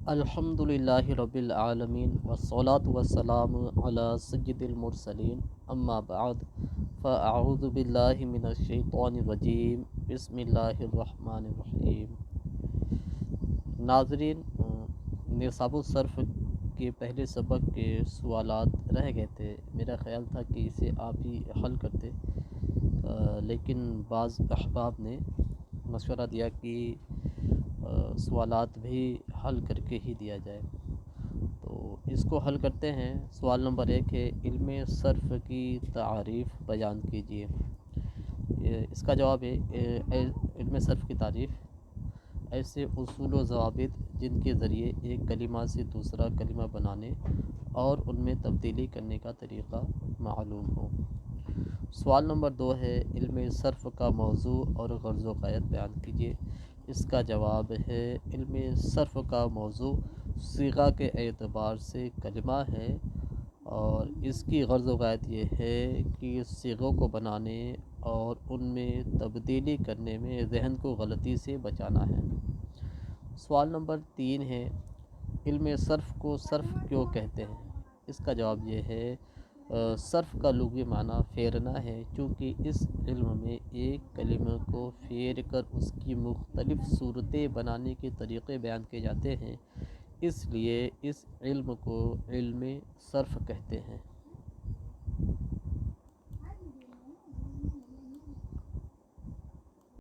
الحمدللہ رب العالمین والصلاة والسلام علی سید المرسلین اما بعد فاعوذ باللہ من الشیطان الرجیم بسم اللہ الرحمن الرحیم۔ ناظرین، نصاب الصرف کے پہلے سبق کے سوالات رہ گئے تھے۔ میرا خیال تھا کہ اسے آپ ہی حل کرتے، لیکن بعض احباب نے مشورہ دیا کہ سوالات بھی حل کر کے ہی دیا جائے، تو اس کو حل کرتے ہیں۔ سوال نمبر 1 ہے، علم صرف کی تعریف بیان کیجیے۔ اس کا جواب ہے، علم صرف کی تعریف ایسے اصول و ضوابط جن کے ذریعے ایک کلمہ سے دوسرا کلمہ بنانے اور ان میں تبدیلی کرنے کا طریقہ معلوم ہو۔ سوال نمبر 2 ہے، علم صرف کا موضوع اور غرض و غایت بیان کیجیے۔ اس کا جواب ہے، علم صرف کا موضوع صیغہ کے اعتبار سے کلمہ ہے، اور اس کی غرض و غایت یہ ہے کہ صیغوں کو بنانے اور ان میں تبدیلی کرنے میں ذہن کو غلطی سے بچانا ہے۔ سوال نمبر 3 ہے، علم صرف کو صرف کیوں کہتے ہیں؟ اس کا جواب یہ ہے، صرف کا لغوی معنی پھیرنا ہے، چونکہ اس علم میں ایک کلمہ کو پھیر کر اس کی مختلف صورتیں بنانے کے طریقے بیان کیے جاتے ہیں، اس لیے اس علم کو علم صرف کہتے ہیں۔